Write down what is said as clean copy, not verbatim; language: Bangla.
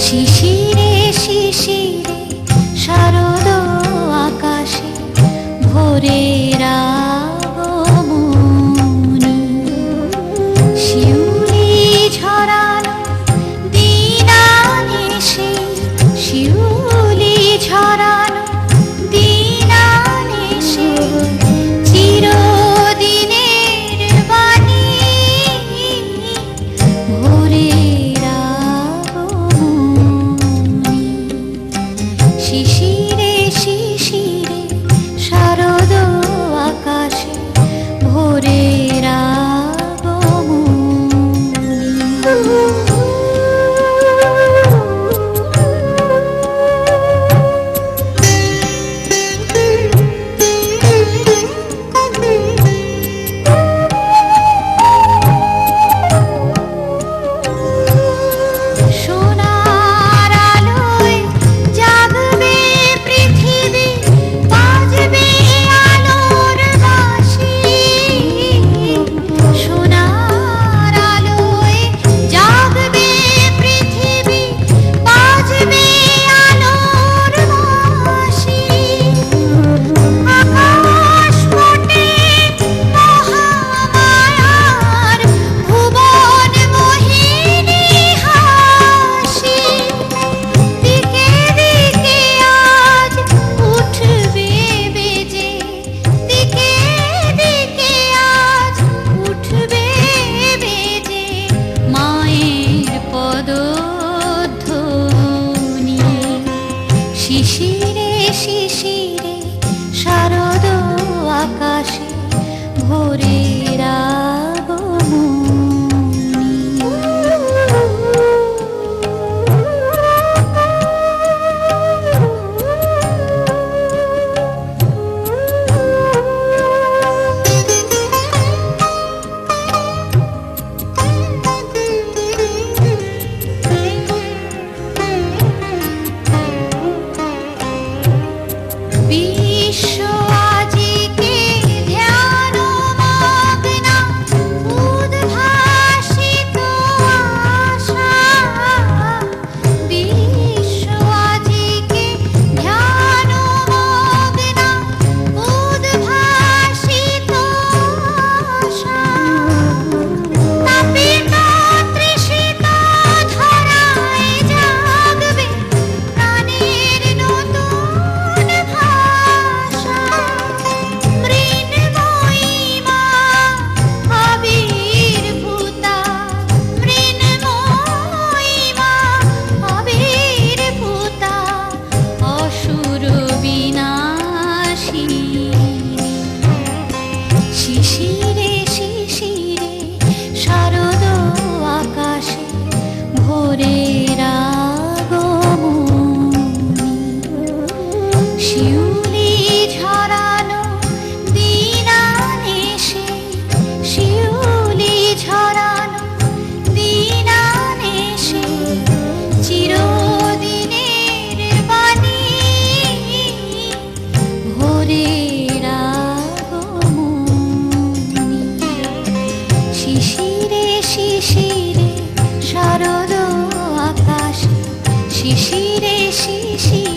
শিশিরে শিশিরে শারদ আকাশে ভোরের আগমনী, শিউলি ঝরানো দিন আনেছে, শিউলি ঝরানো দিন আনেছে, চিরদিনের বাণী ভোরের আগমনী। শিশিরে শিশিরে শারদ আকাশে ভোরের সোনার আলোয় জাগবে পৃথিবী, বাজবে আলোর বাঁশি। সোনার আলোয় জাগবে পৃথিবী, বাজবে আলোর বাঁশি। আকাশ ফোটে মহামায়ার, ভুবন মোহিনী হাসি। দিকে দিকে আজ উঠবে বেজে, দিকে দিকে আজ উঠবে বেজে মায়ের পদধ্বনি। শিশিরে শিশিরে শারদ আকাশে ভোরের আগমনী। বিশ্ব আজিকে ধ্যানমগ্ন, উদ্ভাসিত আশা। বিশ্ব আজিকে ধ্যানমগ্ন, উদ্ভাসিত আশা। তাপিত তৃষিত ধরায় জাগবে প্রাণের নতুন ভাষা। মৃন্ময়ী মা আবির্ভূতা, মৃন্ময়ী মা আবির্ভূতা, অসুর বিনাশিনী। শিশিরে শিশিরে শারদ আকাশে ভোরের আগমনী। শিউলি ঝরানো দিন আনেছে, শিউলি ঝরানো দিন আনেছে, চিরদিনের বাণী ভোরের আগমনী। শিশিরে শিশিরে শারদ আকাশে, শিশিরে শিশিরে